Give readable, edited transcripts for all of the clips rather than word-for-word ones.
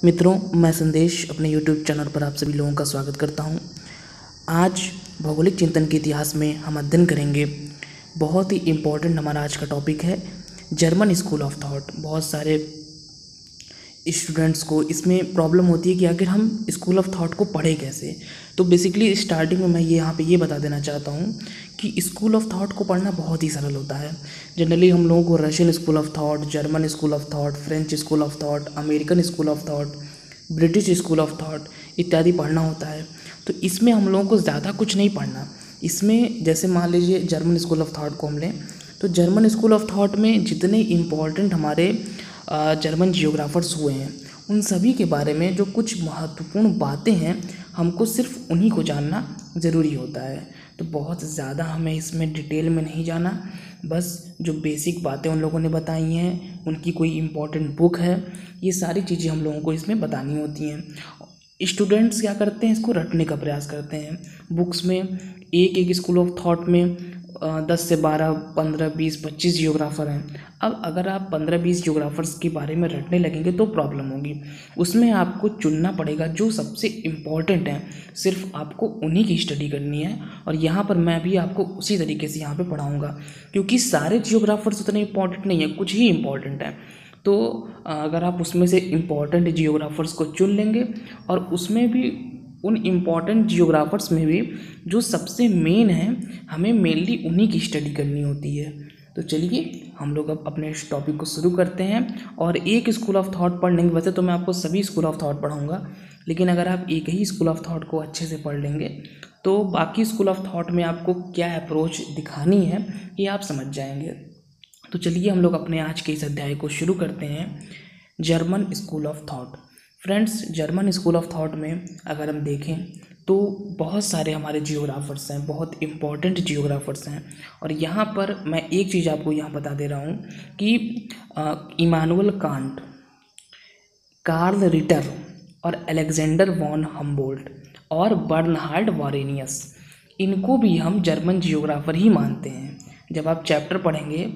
मित्रों, मैं संदेश अपने YouTube चैनल पर आप सभी लोगों का स्वागत करता हूं। आज भौगोलिक चिंतन के इतिहास में हम अध्ययन करेंगे। बहुत ही इम्पोर्टेंट हमारा आज का टॉपिक है जर्मन स्कूल ऑफ थॉट। बहुत सारे स्टूडेंट्स को इसमें प्रॉब्लम होती है कि आखिर हम स्कूल ऑफ थॉट को पढ़े कैसे। तो बेसिकली स्टार्टिंग में मैं यहाँ पे ये बता देना चाहता हूँ कि स्कूल ऑफ थॉट को पढ़ना बहुत ही सरल होता है। जनरली हम लोगों को Russian school of thought, German school of thought, French school of thought, American school of thought, British school of thought इत्यादि पढ़ना होता है। तो इसमें हम लोगों को ज़्यादा कुछ नहीं पढ़ना। इसमें जैसे मान लीजिए जर्मन स्कूल ऑफ थॉट को हम लें तो जर्मन स्कूल ऑफ थॉट में जितने इम्पॉर्टेंट हमारे जर्मन जियोग्राफर्स हुए हैं उन सभी के बारे में जो कुछ महत्वपूर्ण बातें हैं हमको सिर्फ उन्हीं को जानना ज़रूरी होता है। तो बहुत ज़्यादा हमें इसमें डिटेल में नहीं जाना, बस जो बेसिक बातें उन लोगों ने बताई हैं, उनकी कोई इम्पोर्टेंट बुक है, ये सारी चीज़ें हम लोगों को इसमें बतानी होती हैं। स्टूडेंट्स क्या करते हैं, इसको रटने का प्रयास करते हैं। बुक्स में एक स्कूल ऑफ थॉट में 10 से 12, 15, 20, 25 जियोग्राफर हैं। अब अगर आप 15-20 जियोग्राफर्स के बारे में रटने लगेंगे तो प्रॉब्लम होगी। उसमें आपको चुनना पड़ेगा जो सबसे इम्पॉर्टेंट हैं, सिर्फ आपको उन्हीं की स्टडी करनी है। और यहाँ पर मैं भी आपको उसी तरीके से यहाँ पे पढ़ाऊँगा, क्योंकि सारे जियोग्राफर्स उतने इम्पॉर्टेंट नहीं हैं, कुछ ही इम्पॉर्टेंट हैं। तो अगर आप उसमें से इम्पॉर्टेंट जियोग्राफर्स को चुन लेंगे और उसमें भी उन इम्पॉर्टेंट जियोग्राफर्स में भी जो सबसे मेन हैं, हमें मेनली उन्हीं की स्टडी करनी होती है। तो चलिए हम लोग अब अपने इस टॉपिक को शुरू करते हैं। और एक स्कूल ऑफ थॉट पढ़ लेंगे, वैसे तो मैं आपको सभी स्कूल ऑफ थॉट पढ़ाऊँगा, लेकिन अगर आप एक ही स्कूल ऑफ थॉट को अच्छे से पढ़ लेंगे तो बाकी स्कूल ऑफ थॉट में आपको क्या अप्रोच दिखानी है ये आप समझ जाएंगे। तो चलिए हम लोग अपने आज के इस अध्याय को शुरू करते हैं, German school of thought. Friends, German school of thought में अगर हम देखें तो बहुत सारे हमारे जियोग्राफर्स हैं, बहुत इम्पॉर्टेंट जियोग्राफर्स हैं। और यहाँ पर मैं एक चीज़ आपको यहाँ बता दे रहा हूँ कि इमानुएल कांट, कार्ल रिटर और अलेक्जेंडर वॉन हम्बोल्ट और बर्नहार्ड वॉरेनियस, इनको भी हम जर्मन जियोग्राफर ही मानते हैं। जब आप चैप्टर पढ़ेंगे,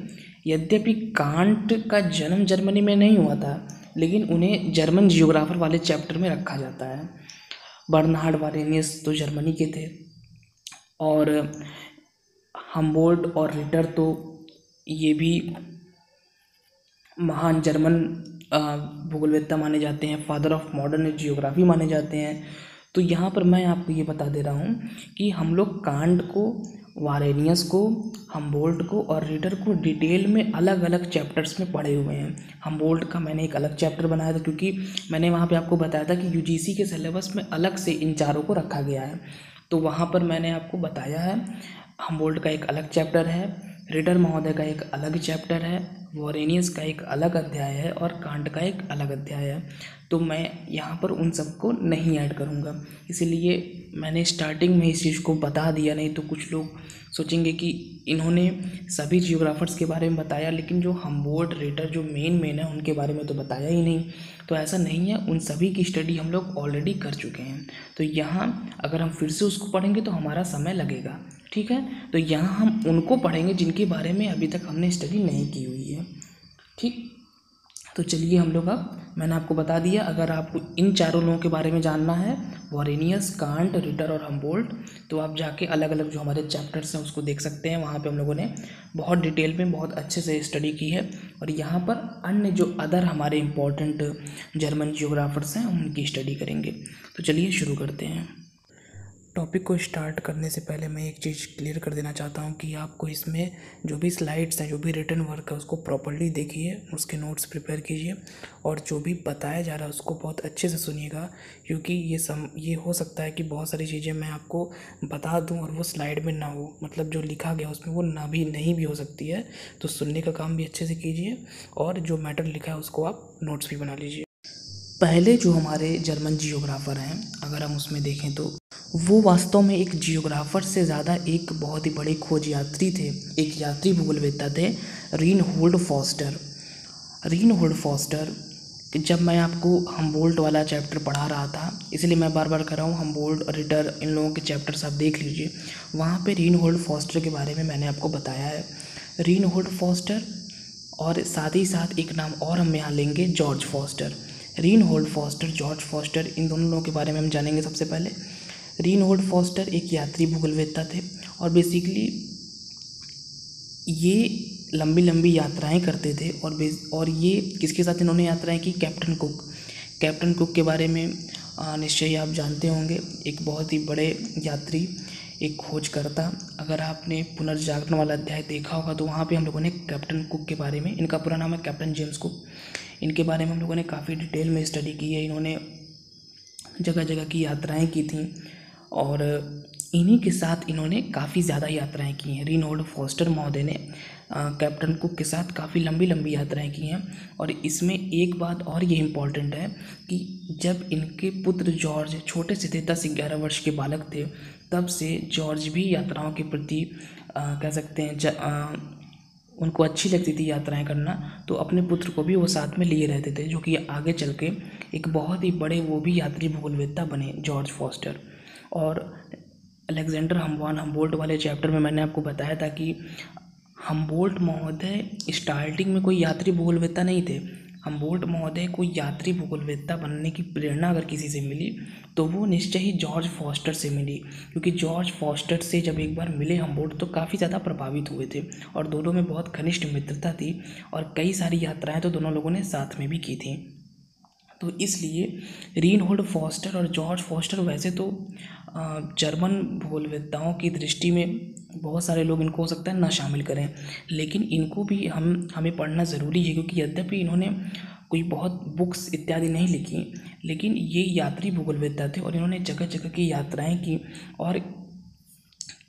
यद्यपि कांट का जन्म जर्मनी में नहीं हुआ था, लेकिन उन्हें जर्मन जियोग्राफर वाले चैप्टर में रखा जाता है। बर्नहार्ड वॉरेनियस तो जर्मनी के थे और हम्बोल्ट और रिटर तो ये भी महान जर्मन भूगोलवेत्ता माने जाते हैं, फादर ऑफ मॉडर्न जियोग्राफी माने जाते हैं। तो यहाँ पर मैं आपको ये बता दे रहा हूँ कि हम लोग कांट को, वारेनियस को, हम्बोल्ट को और रिटर को डिटेल में अलग अलग चैप्टर्स में पढ़े हुए हैं। हम्बोल्ट का मैंने एक अलग चैप्टर बनाया था, क्योंकि मैंने वहाँ पे आपको बताया था कि यूजीसी के सिलेबस में अलग से इन चारों को रखा गया है। तो वहाँ पर मैंने आपको बताया है हम्बोल्ट का एक अलग चैप्टर है, रिटर महोदय का एक अलग चैप्टर है, वॉरेनियस का एक अलग अध्याय है और कांट का एक अलग अध्याय है। तो मैं यहाँ पर उन सबको नहीं ऐड करूँगा, इसीलिए मैंने स्टार्टिंग में इस चीज़ को बता दिया। नहीं तो कुछ लोग सोचेंगे कि इन्होंने सभी जियोग्राफर्स के बारे में बताया, लेकिन जो हम्बोल्ट, रिटर जो मेन है उनके बारे में तो बताया ही नहीं। तो ऐसा नहीं है, उन सभी की स्टडी हम लोग ऑलरेडी कर चुके हैं। तो यहाँ अगर हम फिर से उसको पढ़ेंगे तो हमारा समय लगेगा, ठीक है। तो यहाँ हम उनको पढ़ेंगे जिनके बारे में अभी तक हमने स्टडी नहीं की हुई है, ठीक। तो चलिए हम लोग, अब मैंने आपको बता दिया, अगर आपको इन चारों लोगों के बारे में जानना है, वॉरेनियस, कांट, रिटर और हम्बोल्ट, तो आप जाके अलग अलग जो हमारे चैप्टर्स हैं उसको देख सकते हैं। वहाँ पे हम लोगों ने बहुत डिटेल में, बहुत अच्छे से स्टडी की है। और यहाँ पर अन्य जो अदर हमारे इम्पोर्टेंट जर्मन जियोग्राफर्स हैं उनकी स्टडी करेंगे। तो चलिए शुरू करते हैं। टॉपिक को स्टार्ट करने से पहले मैं एक चीज़ क्लियर कर देना चाहता हूँ कि आपको इसमें जो भी स्लाइड्स हैं, जो भी रिटन वर्क है, उसको प्रॉपर्ली देखिए, उसके नोट्स प्रिपेयर कीजिए और जो भी बताया जा रहा है उसको बहुत अच्छे से सुनिएगा, क्योंकि ये हो सकता है कि बहुत सारी चीज़ें मैं आपको बता दूँ और वो स्लाइड में ना हो, मतलब जो लिखा गया उसमें वो नहीं भी हो सकती है। तो सुनने का काम भी अच्छे से कीजिए और जो मैटर लिखा है उसको आप नोट्स भी बना लीजिए। पहले जो हमारे जर्मन जियोग्राफर हैं, अगर हम उसमें देखें तो वो वास्तव में एक जियोग्राफर से ज़्यादा एक बहुत ही बड़े खोज यात्री थे, एक यात्री भूगोलवेत्ता थे, रीनहोल्ड फॉस्टर। रीनहोल्ड फॉस्टर, जब मैं आपको हम्बोल्ट वाला चैप्टर पढ़ा रहा था, इसलिए मैं बार बार कर रहा हूँ, हम्बोल्ट और रिटर इन लोगों के चैप्टर्स आप देख लीजिए। वहाँ पे रीनहोल्ड फॉस्टर के बारे में मैंने आपको बताया है। रीनहोल्ड फॉस्टर और साथ ही साथ एक नाम और हम यहाँ लेंगे, George Foster. Reinhold Foster, George Foster, इन दोनों लोगों के बारे में हम जानेंगे। सबसे पहले रीनहोल्ड फॉस्टर एक यात्री भूगोलवेत्ता थे और बेसिकली ये लंबी लंबी यात्राएं करते थे और ये किसके साथ इन्होंने यात्राएं की? Captain cook. कैप्टन कुक के बारे में निश्चय ही आप जानते होंगे, एक बहुत ही बड़े यात्री, एक खोजकर्ता। अगर आपने पुनर्जागरण वाला अध्याय देखा होगा तो वहाँ पे हम लोगों ने कैप्टन कुक के बारे में, इनका पूरा नाम है कैप्टन जेम्स कुक, इनके बारे में हम लोगों ने काफ़ी डिटेल में स्टडी की है। इन्होंने जगह जगह की यात्राएं की थी और इन्हीं के साथ इन्होंने काफ़ी ज़्यादा यात्राएं की हैं। रीनहोल्ड फॉस्टर महोदय ने कैप्टन कुक के साथ काफ़ी लंबी लंबी यात्राएं की हैं। और इसमें एक बात और ये इम्पॉर्टेंट है कि जब इनके पुत्र जॉर्ज छोटे से थे, 10-11 वर्ष के बालक थे, तब से जॉर्ज भी यात्राओं के प्रति कह सकते हैं उनको अच्छी लगती थी यात्राएं करना, तो अपने पुत्र को भी वो साथ में लिए रहते थे, जो कि आगे चल के एक बहुत ही बड़े वो भी यात्री भूगोलवेत्ता बने, जॉर्ज फॉस्टर। और अलेक्जेंडर हम्बोल्ट वाले चैप्टर में मैंने आपको बताया था कि हम्बोल्ट महोदय स्टार्टिंग में कोई यात्री भूगोलवेत्ता नहीं थे। हम्बोल्ट महोदय को यात्री भूगोलवेत्ता बनने की प्रेरणा अगर किसी से मिली तो वो निश्चय ही जॉर्ज फॉस्टर से मिली, क्योंकि जॉर्ज फॉस्टर से जब एक बार मिले हम्बोल्ट तो काफ़ी ज़्यादा प्रभावित हुए थे और दोनों में बहुत घनिष्ठ मित्रता थी और कई सारी यात्राएं तो दोनों लोगों ने साथ में भी की थी। तो इसलिए रीनहोल्ड फॉस्टर और जॉर्ज फॉस्टर वैसे तो जर्मन भूगोलवेत्ताओं की दृष्टि में बहुत सारे लोग इनको हो सकता है ना शामिल करें, लेकिन इनको भी हमें पढ़ना ज़रूरी है, क्योंकि यद्यपि इन्होंने कोई बहुत बुक्स इत्यादि नहीं लिखी, लेकिन ये यात्री भूगोलवेत्ता थे और इन्होंने जगह जगह की यात्राएं की और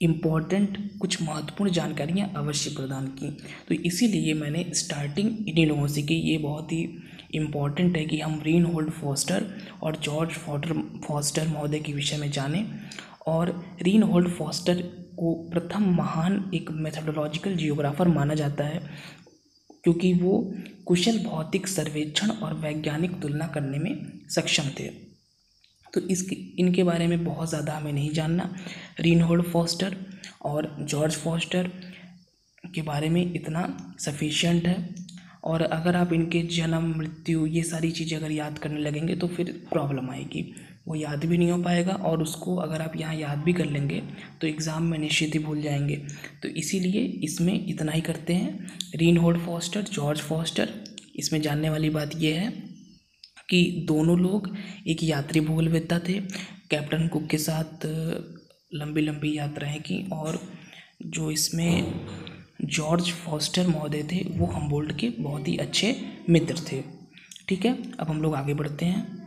इम्पॉर्टेंट कुछ महत्वपूर्ण जानकारियाँ अवश्य प्रदान की। तो इसीलिए मैंने स्टार्टिंग इन्हीं लोगों से की। ये बहुत ही इम्पॉर्टेंट है कि हम रीनहोल्ड फॉस्टर और जॉर्ज फॉस्टर महोदय के विषय में जानें। और रीनहोल्ड फॉस्टर को प्रथम महान एक मेथोडोलॉजिकल जियोग्राफर माना जाता है, क्योंकि वो कुशल भौतिक सर्वेक्षण और वैज्ञानिक तुलना करने में सक्षम थे। तो इनके बारे में बहुत ज़्यादा हमें नहीं जानना। रीनहोल्ड फॉस्टर और जॉर्ज फॉस्टर के बारे में इतना सफिशिएंट है। और अगर आप इनके जन्म, मृत्यु, ये सारी चीज़ें अगर याद करने लगेंगे तो फिर प्रॉब्लम आएगी, वो याद भी नहीं हो पाएगा और उसको अगर आप यहाँ याद भी कर लेंगे तो एग्ज़ाम में निश्चित ही भूल जाएंगे। तो इसीलिए इसमें इतना ही करते हैं। रीनहोल्ड फॉस्टर, जॉर्ज फॉस्टर, इसमें जानने वाली बात यह है कि दोनों लोग एक यात्री भूगोलवेत्ता थे, कैप्टन कुक के साथ लंबी लंबी यात्राएं की, और जो इसमें जॉर्ज फॉस्टर महोदय थे वो हम्बोल्ट के बहुत ही अच्छे मित्र थे। ठीक है, अब हम लोग आगे बढ़ते हैं।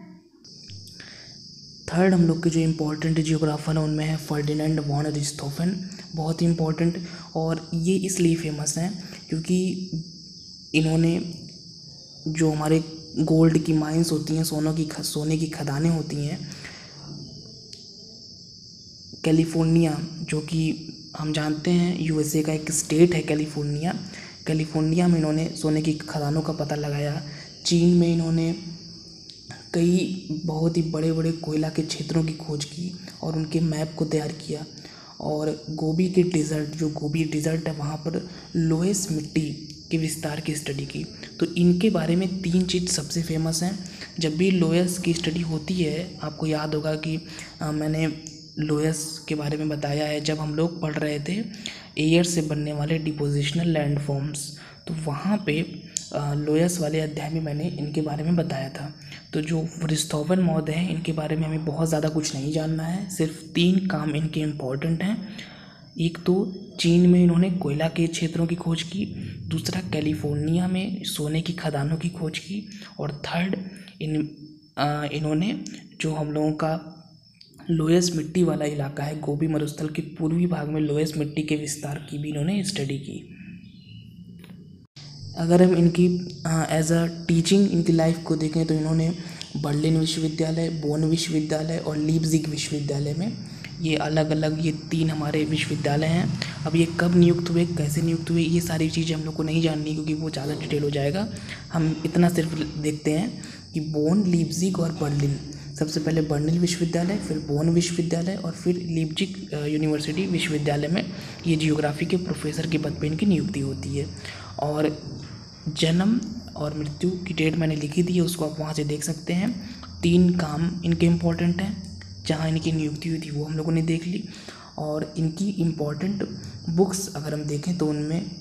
थर्ड हम लोग के जो इम्पोर्टेंट जियोग्राफर हैं उनमें है फर्डिनेंड वॉन रिchthofen, बहुत ही इम्पोर्टेंट। और ये इसलिए फेमस हैं क्योंकि इन्होंने जो हमारे गोल्ड की माइंस होती हैं, सोने की खदानें होती हैं, कैलिफोर्निया, जो कि हम जानते हैं यूएसए का एक स्टेट है कैलिफोर्निया में इन्होंने सोने की खदानों का पता लगाया। चीन में इन्होंने कई बहुत ही बड़े बड़े कोयला के क्षेत्रों की खोज की और उनके मैप को तैयार किया। और गोबी के डिज़र्ट, जो गोबी डिज़र्ट है, वहाँ पर लोएस मिट्टी के विस्तार की स्टडी की। तो इनके बारे में 3 चीज़ सबसे फेमस हैं। जब भी लोएस की स्टडी होती है, आपको याद होगा कि मैंने लोएस के बारे में बताया है जब हम लोग पढ़ रहे थे एयर से बनने वाले डिपोजिशनल लैंडफॉर्म्स, तो वहाँ पे लोएस वाले अध्याय में मैंने इनके बारे में बताया था। तो जो रिchthofen महोदय हैं, इनके बारे में हमें बहुत ज़्यादा कुछ नहीं जानना है, सिर्फ 3 काम इनके इम्पॉर्टेंट हैं। एक तो चीन में इन्होंने कोयला के क्षेत्रों की खोज की, दूसरा कैलिफोर्निया में सोने की खदानों की खोज की, और थर्ड इन्होंने जो हम लोगों का लोएस मिट्टी वाला इलाका है, गोबी मरुस्थल के पूर्वी भाग में लोएस मिट्टी के विस्तार की भी इन्होंने स्टडी की। अगर हम इनकी एज अ टीचिंग इनकी लाइफ को देखें तो इन्होंने बर्लिन विश्वविद्यालय, बोन विश्वविद्यालय और लीप्जिग विश्वविद्यालय में, ये अलग अलग ये 3 हमारे विश्वविद्यालय हैं। अब ये कब नियुक्त हुए, कैसे नियुक्त हुए, ये सारी चीज़ें हम लोग को नहीं जाननी क्योंकि वो ज़्यादा डिटेल हो जाएगा। हम इतना सिर्फ देखते हैं कि बोन, लीप्जिग और बर्लिन, सबसे पहले बर्लिन विश्वविद्यालय, फिर बोन विश्वविद्यालय और फिर लीप्जिग यूनिवर्सिटी विश्वविद्यालय में ये जियोग्राफी के प्रोफेसर के पद पर इनकी नियुक्ति होती है। और जन्म और मृत्यु की डेट मैंने लिखी दी है, उसको आप वहाँ से देख सकते हैं। 3 काम इनके इम्पोर्टेंट हैं, जहाँ इनकी नियुक्ति हुई थी वो हम लोगों ने देख ली। और इनकी इम्पोर्टेंट बुक्स अगर हम देखें तो उनमें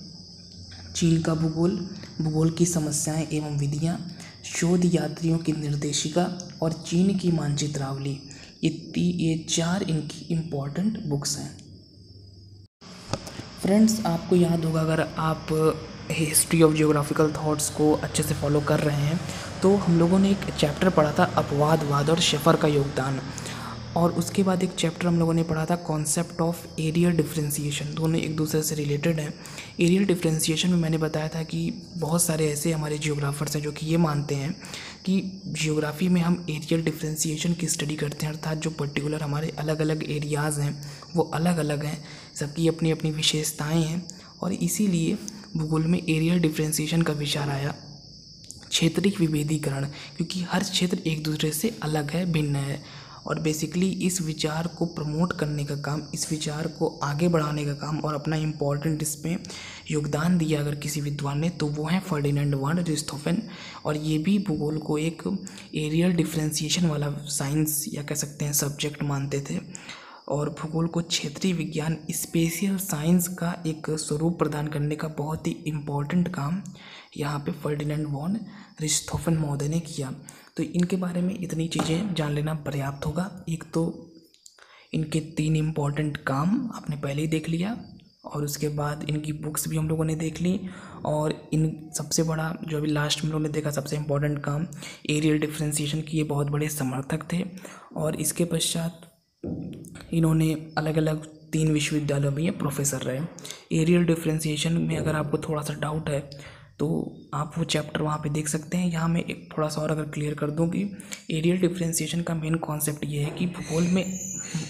चीन का भूगोल, भूगोल की समस्याएं एवं विधियाँ, शोध यात्रियों की निर्देशिका और चीन की मानचित्रावली, ये 4 इनकी इम्पोर्टेंट बुक्स हैं। फ्रेंड्स, आपको याद होगा, अगर आप हिस्ट्री ऑफ जियोग्राफिकल थॉट्स को अच्छे से फॉलो कर रहे हैं तो हम लोगों ने एक चैप्टर पढ़ा था अपवादवाद और शेफर का योगदान, और उसके बाद एक चैप्टर हम लोगों ने पढ़ा था कॉन्सेप्ट ऑफ एरियल डिफरेंशिएशन। दोनों एक दूसरे से रिलेटेड हैं। एरियल डिफरेंशिएशन में मैंने बताया था कि बहुत सारे ऐसे हमारे जियोग्राफर्स हैं जो कि ये मानते हैं कि जियोग्राफी में हम एरियल डिफरेंशिएशन की स्टडी करते हैं, अर्थात जो पर्टिकुलर हमारे अलग अलग एरियाज़ हैं वो अलग अलग हैं, सबकी अपनी अपनी विशेषताएँ हैं, और इसीलिए भूगोल में एरियल डिफरेंशिएशन का विचार आया, क्षेत्रीय विभेदीकरण, क्योंकि हर क्षेत्र एक दूसरे से अलग है, भिन्न है। और बेसिकली इस विचार को प्रमोट करने का काम, इस विचार को आगे बढ़ाने का काम और अपना इम्पोर्टेंट इसमें योगदान दिया अगर किसी विद्वान ने तो वो हैं फर्डिनेंड वान रिchthofen। और ये भी भूगोल को एक एरियल डिफरेंशिएशन वाला साइंस या कह सकते हैं सब्जेक्ट मानते थे, और भूगोल को क्षेत्रीय विज्ञान, स्पेशियल साइंस का एक स्वरूप प्रदान करने का बहुत ही इम्पोर्टेंट काम यहाँ पे फर्डिनेंड वॉन रिchthofen महोदय ने किया। तो इनके बारे में इतनी चीज़ें जान लेना पर्याप्त होगा। एक तो इनके 3 इम्पॉर्टेंट काम आपने पहले ही देख लिया, और उसके बाद इनकी बुक्स भी हम लोगों ने देख ली, और इन सबसे बड़ा जो अभी लास्ट में लोगों ने देखा सबसे इम्पोर्टेंट काम एरियल डिफरेंशिएशन की, ये बहुत बड़े समर्थक थे। और इसके पश्चात इन्होंने अलग अलग 3 विश्वविद्यालयों में ये प्रोफेसर रहे। एरियल डिफरेंशिएशन में अगर आपको थोड़ा सा डाउट है तो आप वो चैप्टर वहाँ पे देख सकते हैं। यहाँ मैं एक थोड़ा सा और अगर क्लियर कर दूँ कि एरियल डिफरेंशिएशन का मेन कॉन्सेप्ट ये है कि भूगोल में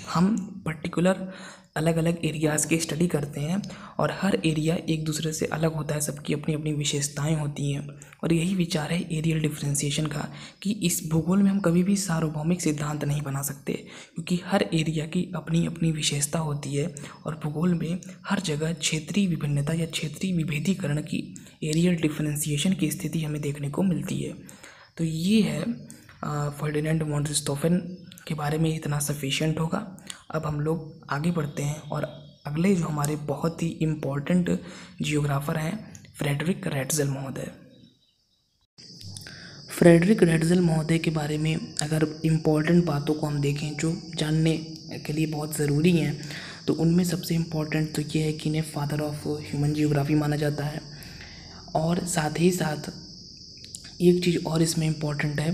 हम पर्टिकुलर अलग अलग एरियाज़ की स्टडी करते हैं, और हर एरिया एक दूसरे से अलग होता है, सबकी अपनी अपनी विशेषताएं होती हैं। और यही विचार है एरियल डिफरेंशिएशन का कि इस भूगोल में हम कभी भी सार्वभौमिक सिद्धांत नहीं बना सकते, क्योंकि हर एरिया की अपनी अपनी विशेषता होती है, और भूगोल में हर जगह क्षेत्रीय विभिन्नता या क्षेत्रीय विभेदीकरण की, एरियल डिफरेंशिएशन की स्थिति हमें देखने को मिलती है। तो ये है फर्डिनेंड वॉन रिchthofen के बारे में इतना सफिशिएंट होगा। अब हम लोग आगे बढ़ते हैं, और अगले जो हमारे बहुत ही इम्पोर्टेंट जियोग्राफर हैं फ्रेडरिक रैट्ज़ल महोदय। फ्रेडरिक रैट्ज़ल महोदय के बारे में अगर इम्पोर्टेंट बातों को हम देखें जो जानने के लिए बहुत ज़रूरी हैं, तो उनमें सबसे इम्पोर्टेंट तो ये है कि इन्हें फादर ऑफ ह्यूमन जियोग्राफी माना जाता है। और साथ ही साथ एक चीज़ और इसमें इम्पॉर्टेंट है,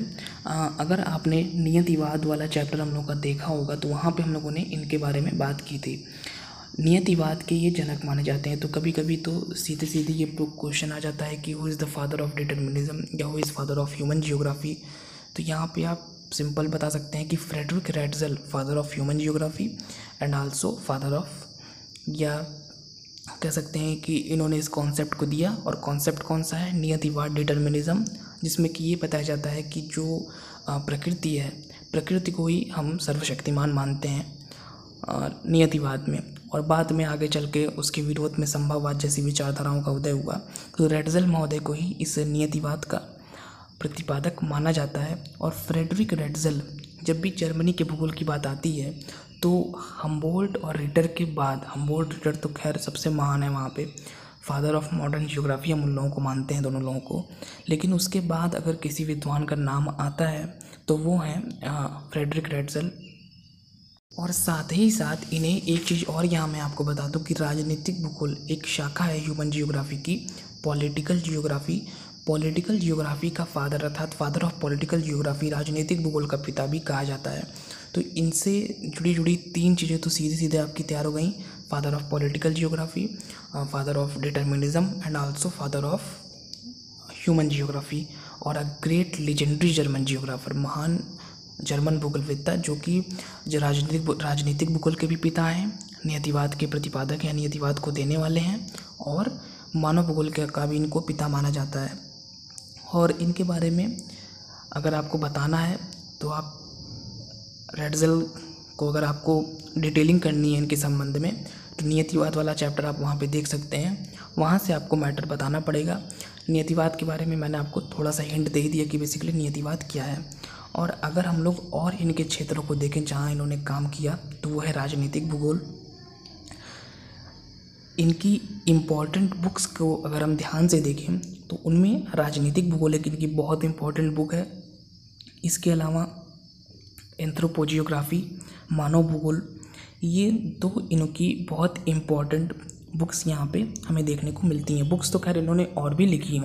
अगर आपने नियतिवाद वाला चैप्टर हम लोग का देखा होगा तो वहाँ पे हम लोगों ने इनके बारे में बात की थी। नियतिवाद के ये जनक माने जाते हैं। तो कभी कभी तो सीधे सीधे ये क्वेश्चन आ जाता है कि who is the father of determinism या who is father of human geography. तो यहाँ पे आप सिंपल बता सकते हैं कि Friedrich Ratzel father of human geography and also father of, या कह सकते हैं कि इन्होंने इस कॉन्सेप्ट को दिया। और कॉन्सेप्ट कौन सा है? नियतिवाद, डिटर्मिनिज्म, जिसमें कि ये बताया जाता है कि जो प्रकृति है, प्रकृति को ही हम सर्वशक्तिमान मानते हैं नियतिवाद में, और बाद में आगे चल के उसके विरोध में संभववाद जैसी विचारधाराओं का उदय हुआ। तो रैट्ज़ल महोदय को ही इस नियतिवाद का प्रतिपादक माना जाता है। और फ्रेडरिक रैट्ज़ल, जब भी जर्मनी के भूगोल की बात आती है तो हम्बोल्ट और रिटर के बाद, हम्बोल्ट रिटर तो खैर सबसे महान है वहाँ पे, फादर ऑफ मॉडर्न जियोग्राफी हम उन लोगों को मानते हैं, दोनों लोगों को। लेकिन उसके बाद अगर किसी विद्वान का नाम आता है तो वो हैं फ्रेडरिक रैट्ज़ल। और साथ ही साथ इन्हें एक चीज़ और यहाँ मैं आपको बता दूँ कि राजनीतिक भूगोल एक शाखा है ह्यूमन जियोग्राफी की, पॉलिटिकल जियोग्राफी। पॉलिटिकल जियोग्राफी का फादर अर्थात फादर ऑफ पॉलिटिकल जियोग्राफी, राजनीतिक भूगोल का पिता भी कहा जाता है। तो इनसे जुड़ी 3 चीज़ें तो सीधे सीधे आपकी तैयार हो गई, father of political geography, father of determinism and also father of human geography. और a great legendary German geographer, महान जर्मन भूगोलवेत्ता जो कि राजनीतिक भूगोल के भी पिता हैं, नियतिवाद के प्रतिपादक हैं, नियतिवाद को देने वाले हैं, और मानव भूगोल का भी इनको पिता माना जाता है। और इनके बारे में अगर आपको बताना है तो आप रैट्ज़ल को, अगर आपको डिटेलिंग करनी है इनके संबंध में, कि नियतिवाद वाला चैप्टर आप वहाँ पे देख सकते हैं, वहाँ से आपको मैटर बताना पड़ेगा। नियतिवाद के बारे में मैंने आपको थोड़ा सा हिंट दे दिया कि बेसिकली नियतिवाद क्या है। और अगर हम लोग और इनके क्षेत्रों को देखें जहाँ इन्होंने काम किया, तो वो है राजनीतिक भूगोल। इनकी इम्पॉर्टेंट बुक्स को अगर हम ध्यान से देखें तो उनमें राजनीतिक भूगोल एक इनकी बहुत इम्पॉर्टेंट बुक है। इसके अलावा एंथ्रोपोजियोग्राफी, मानव भूगोल, ये दो इनकी बहुत इम्पॉर्टेंट बुक्स यहाँ पे हमें देखने को मिलती हैं। बुक्स तो खैर इन्होंने और भी लिखी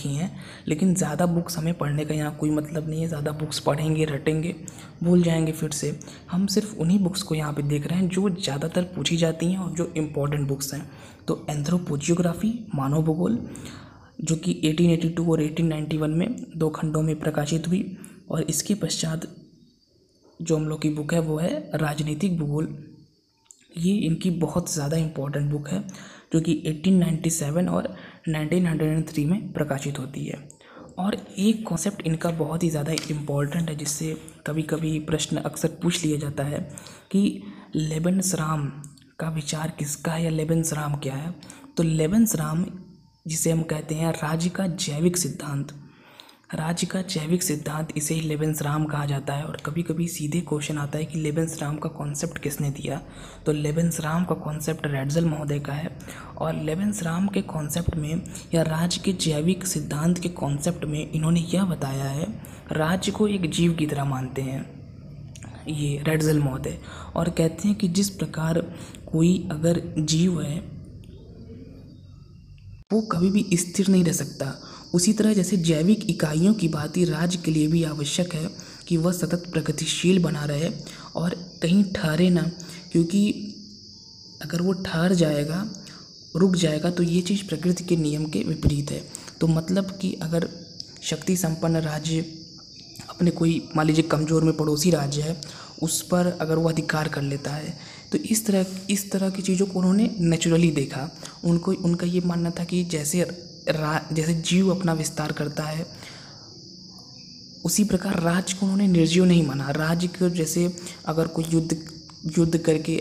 हैं, लेकिन ज़्यादा बुक्स हमें पढ़ने का यहाँ कोई मतलब नहीं है। ज़्यादा बुक्स पढ़ेंगे, रटेंगे, भूल जाएंगे फिर से। हम सिर्फ उन्हीं बुक्स को यहाँ पे देख रहे हैं जो ज़्यादातर पूछी जाती हैं और जो इम्पॉर्टेंट बुक्स हैं। तो एंथ्रोपोजियोग्राफी, मानव भूगोल, जो कि 1882 और 1891 में 2 खंडों में प्रकाशित हुई। और इसके पश्चात जो हम लोग की बुक है वो है राजनीतिक भूगोल। ये इनकी बहुत ज़्यादा इम्पोर्टेंट बुक है, जो कि 1897 और 1903 में प्रकाशित होती है। और एक कॉन्सेप्ट इनका बहुत ही ज़्यादा इम्पॉर्टेंट है, जिससे कभी कभी प्रश्न अक्सर पूछ लिया जाता है कि लेबेनिज़्म का विचार किसका है या लेबेनिज़्म क्या है। तो लेबेनिज़्म, जिसे हम कहते हैं राज्य का जैविक सिद्धांत, इसे ही लेबेनिज़्म कहा जाता है। और कभी कभी सीधे क्वेश्चन आता है कि लेबेनिज़्म का कॉन्सेप्ट किसने दिया। तो लेबेनिज़्म का कॉन्सेप्ट रैड्ज़ल महोदय का है। और लेबेनिज़्म के कॉन्सेप्ट में या राज्य के जैविक सिद्धांत के कॉन्सेप्ट में इन्होंने यह बताया है, राज्य को एक जीव की तरह मानते हैं ये रैड्ज़ल महोदय, और कहते हैं कि जिस प्रकार कोई अगर जीव है वो कभी भी स्थिर नहीं रह सकता, उसी तरह जैसे जैविक इकाइयों की भांति राज्य के लिए भी आवश्यक है कि वह सतत प्रगतिशील बना रहे और कहीं ठहरे ना, क्योंकि अगर वो ठहर जाएगा, रुक जाएगा, तो ये चीज़ प्रकृति के नियम के विपरीत है। तो मतलब कि अगर शक्ति संपन्न राज्य अपने कोई, मान लीजिए कमज़ोर में पड़ोसी राज्य है, उस पर अगर वो अधिकार कर लेता है, तो इस तरह की चीज़ों को उन्होंने नेचुरली देखा। उनका ये मानना था कि जैसे जीव अपना विस्तार करता है, उसी प्रकार राज्य को उन्होंने निर्जीव नहीं माना। राज्य को जैसे अगर कोई युद्ध करके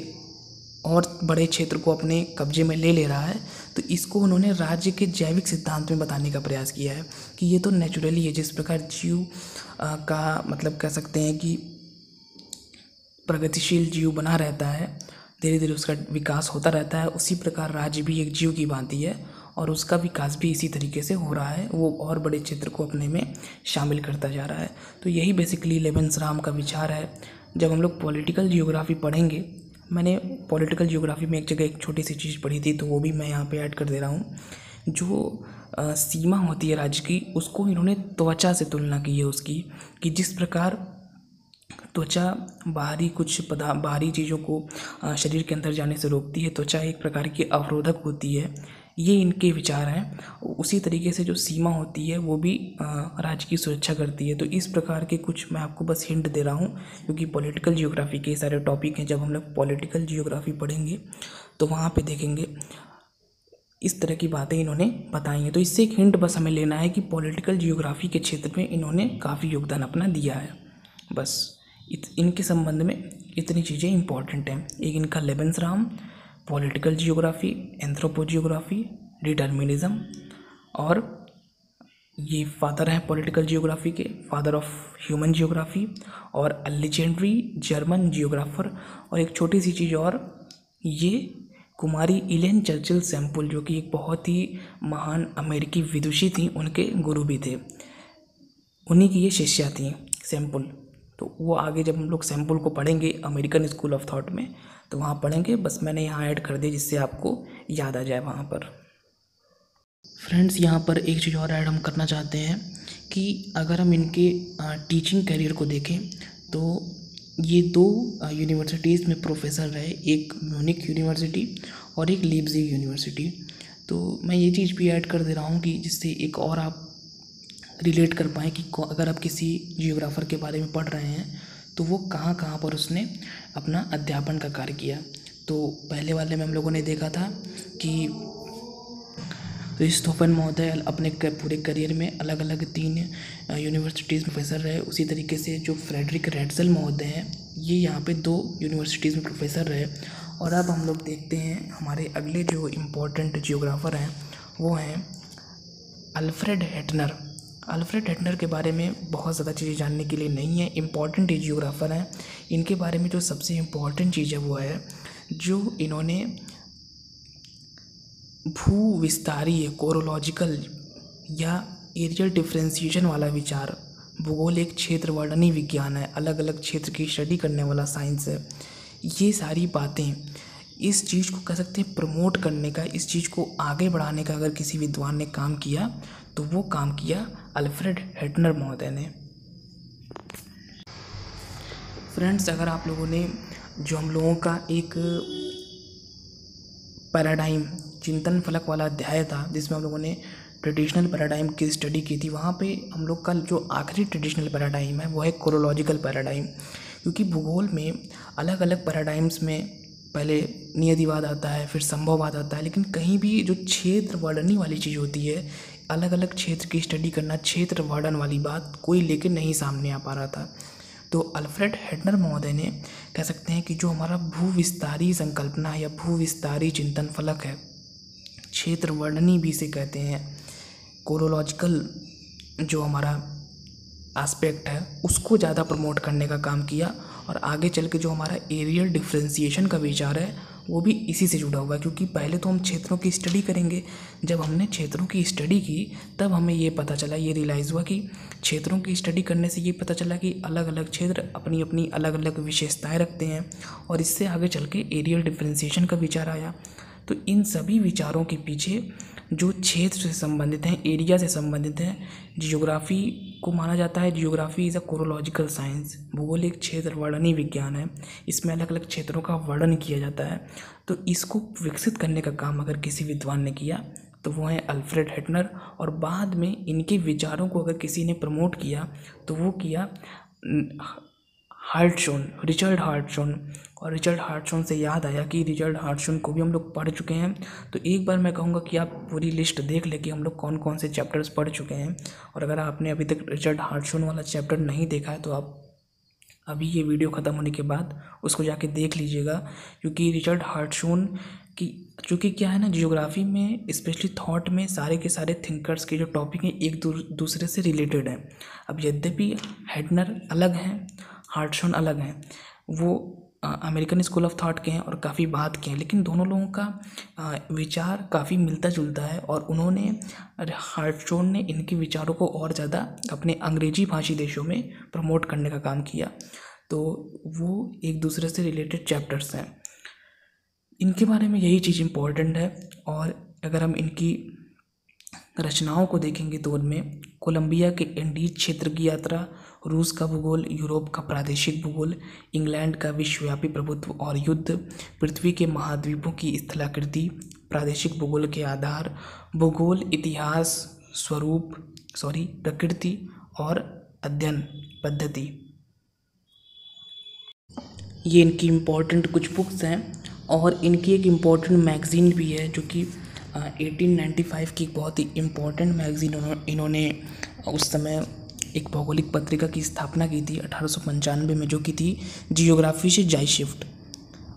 और बड़े क्षेत्र को अपने कब्जे में ले रहा है, तो इसको उन्होंने राज्य के जैविक सिद्धांत में बताने का प्रयास किया है कि ये तो नेचुरली है। जिस प्रकार जीव का मतलब कह सकते हैं कि प्रगतिशील जीव बना रहता है, धीरे धीरे उसका विकास होता रहता है, उसी प्रकार राज्य भी एक जीव की भांति है और उसका विकास भी इसी तरीके से हो रहा है। वो और बड़े क्षेत्र को अपने में शामिल करता जा रहा है। तो यही बेसिकली लेबेनिज़्म का विचार है। जब हम लोग पॉलिटिकल जियोग्राफी पढ़ेंगे, मैंने पॉलिटिकल जियोग्राफी में एक जगह एक छोटी सी चीज़ पढ़ी थी, तो वो भी मैं यहाँ पे ऐड कर दे रहा हूँ। जो सीमा होती है राज्य की, उसको इन्होंने त्वचा से तुलना की है उसकी, कि जिस प्रकार त्वचा बाहरी चीज़ों को शरीर के अंदर जाने से रोकती है, त्वचा एक प्रकार की अवरोधक होती है। ये इनके विचार हैं। उसी तरीके से जो सीमा होती है वो भी राज्य की सुरक्षा करती है। तो इस प्रकार के कुछ मैं आपको बस हिंट दे रहा हूँ, क्योंकि पॉलिटिकल जियोग्राफी के सारे टॉपिक हैं। जब हम लोग पॉलिटिकल जियोग्राफी पढ़ेंगे तो वहाँ पे देखेंगे इस तरह की बातें इन्होंने बताई हैं। तो इससे एक हिंट बस हमें लेना है कि पॉलिटिकल जियोग्राफी के क्षेत्र में इन्होंने काफ़ी योगदान अपना दिया है। बस इनके संबंध में इतनी चीज़ें इंपॉर्टेंट हैं। एक इनका लेबेनिज़्म, पॉलिटिकल जियोग्राफी, एंथ्रोपोजियोग्राफी, डिटर्मिनिज्म, और ये फादर हैं पॉलिटिकल जियोग्राफी के, फादर ऑफ ह्यूमन जियोग्राफी, और लेजेंडरी जर्मन जियोग्राफर। और एक छोटी सी चीज़ और, ये कुमारी इलेन चर्चिल सैम्पल, जो कि एक बहुत ही महान अमेरिकी विदुषी थी, उनके गुरु भी थे, उन्हीं की ये शिष्या थी सैम्पल। तो वो आगे जब हम लोग सैम्पल को पढ़ेंगे अमेरिकन स्कूल ऑफ थॉट में, तो वहाँ पढ़ेंगे। बस मैंने यहाँ ऐड कर दिया जिससे आपको याद आ जाए वहाँ पर। फ्रेंड्स, यहाँ पर एक चीज़ और ऐड हम करना चाहते हैं कि अगर हम इनके टीचिंग करियर को देखें, तो ये 2 यूनिवर्सिटीज़ में प्रोफेसर रहे, एक म्यूनिक यूनिवर्सिटी और एक लीप्जिग यूनिवर्सिटी। तो मैं ये चीज़ भी ऐड कर दे रहा हूँ कि जिससे एक और आप रिलेट कर पाएँ कि अगर आप किसी जियोग्राफर के बारे में पढ़ रहे हैं तो वो कहाँ कहाँ पर उसने अपना अध्यापन का कार्य किया। तो पहले वाले में हम लोगों ने देखा था कि रिश्तोफन महोदय अपने पूरे करियर में अलग अलग 3 यूनिवर्सिटीज़ में प्रोफेसर रहे। उसी तरीके से जो फ्रेडरिक रैड्ज़ल महोदय हैं, ये यहाँ पे 2 यूनिवर्सिटीज़ में प्रोफेसर रहे। और अब हम लोग देखते हैं हमारे अगले जो इम्पोर्टेंट जियोग्राफर हैं वो हैं अल्फ्रेड हेटनर। अल्फ्रेड हेटनर के बारे में बहुत ज़्यादा चीज़ें जानने के लिए नहीं है, इम्पॉर्टेंट जियोग्राफर हैं। इनके बारे में जो सबसे इम्पॉर्टेंट चीज़ है वो है जो इन्होंने भू विस्तारीय कोरोलॉजिकल या एरियल डिफ्रेंसिएशन वाला विचार, भूगोल एक क्षेत्र वर्णनी विज्ञान है, अलग अलग क्षेत्र की स्टडी करने वाला साइंस है। ये सारी बातें इस चीज़ को कह सकते हैं प्रमोट करने का, इस चीज़ को आगे बढ़ाने का अगर किसी विद्वान ने काम किया तो वो काम किया अल्फ्रेड हेटनर महोदय ने। फ्रेंड्स, अगर आप लोगों ने जो हम लोगों का एक पैराडाइम चिंतन फलक वाला अध्याय था जिसमें हम लोगों ने ट्रेडिशनल पैराडाइम की स्टडी की थी, वहाँ पे हम लोग का जो आखिरी ट्रेडिशनल पैराडाइम है वो है कोरोलॉजिकल पैराडाइम। क्योंकि भूगोल में अलग अलग पैराडाइम्स में पहले नियतिवाद आता है, फिर संभववाद आता है, लेकिन कहीं भी जो क्षेत्र वर्णनी वाली चीज़ होती है, अलग अलग क्षेत्र की स्टडी करना, क्षेत्र वर्णन वाली बात कोई लेकर नहीं सामने आ पा रहा था। तो अल्फ्रेड हेटनर महोदय ने कह सकते हैं कि जो हमारा भू विस्तारी संकल्पना या भू विस्तारी चिंतन फलक है, क्षेत्र वर्णनी भी इसे कहते हैं, कोरोलॉजिकल जो हमारा एस्पेक्ट है उसको ज़्यादा प्रमोट करने का काम किया। और आगे चल के जो हमारा एरियल डिफ्रेंसिएशन का विचार है वो भी इसी से जुड़ा हुआ है। क्योंकि पहले तो हम क्षेत्रों की स्टडी करेंगे, जब हमने क्षेत्रों की स्टडी की तब हमें ये पता चला, ये रियलाइज़ हुआ कि क्षेत्रों की स्टडी करने से ये पता चला कि अलग अलग क्षेत्र अपनी अपनी अलग अलग विशेषताएं रखते हैं, और इससे आगे चल के एरियल डिफ्रेंसिएशन का विचार आया। तो इन सभी विचारों के पीछे जो क्षेत्र से संबंधित हैं, एरिया से संबंधित हैं, जियोग्राफी को माना जाता है। जियोग्राफी इज़ अ कोरोलॉजिकल साइंस, भूगोल एक क्षेत्र वर्णनी विज्ञान है, इसमें अलग अलग क्षेत्रों का वर्णन किया जाता है। तो इसको विकसित करने का काम अगर किसी विद्वान ने किया तो वो है अल्फ्रेड हेटनर। और बाद में इनके विचारों को अगर किसी ने प्रमोट किया तो वो किया हार्टशॉन, रिचर्ड हार्टशॉन। और रिचर्ड हार्टशॉन से याद आया कि रिचर्ड हार्टशॉन को भी हम लोग पढ़ चुके हैं, तो एक बार मैं कहूँगा कि आप पूरी लिस्ट देख लें कि हम लोग कौन कौन से चैप्टर्स पढ़ चुके हैं। और अगर आपने अभी तक रिचर्ड हार्टशॉन वाला चैप्टर नहीं देखा है तो आप अभी ये वीडियो ख़त्म होने के बाद उसको जाके देख लीजिएगा। क्योंकि रिचर्ड हार्टशॉन की चूँकि क्या है ना, जियोग्राफी में स्पेशली थॉट में सारे के सारे थिंकर्स के जो टॉपिक हैं एक दूसरे से रिलेटेड हैं। अब यद्यपि हेटनर अलग हैं, हार्टशॉन अलग हैं, वो अमेरिकन स्कूल ऑफ थॉट के हैं और काफ़ी बात के हैं, लेकिन दोनों लोगों का विचार काफ़ी मिलता जुलता है। और उन्होंने, हार्टशॉन ने इनके विचारों को और ज़्यादा अपने अंग्रेजी भाषी देशों में प्रमोट करने का काम किया। तो वो एक दूसरे से रिलेटेड चैप्टर्स हैं, इनके बारे में यही चीज़ इम्पोर्टेंट है। और अगर हम इनकी रचनाओं को देखेंगे तो उनमें कोलंबिया के इंडीज क्षेत्र की यात्रा, रूस का भूगोल, यूरोप का प्रादेशिक भूगोल, इंग्लैंड का विश्वव्यापी प्रभुत्व और युद्ध, पृथ्वी के महाद्वीपों की स्थलाकृति, प्रादेशिक भूगोल के आधार, भूगोल इतिहास, प्रकृति और अध्ययन पद्धति, ये इनकी इम्पोर्टेंट कुछ बुक्स हैं। और इनकी एक इम्पोर्टेंट मैगज़ीन भी है जो कि 1895 की बहुत ही इम्पोर्टेंट मैगज़ीन इन्होंने उस समय एक भौगोलिक पत्रिका की स्थापना की थी 1895 में, जो कि थी जियोग्राफी से जायशिफ्ट।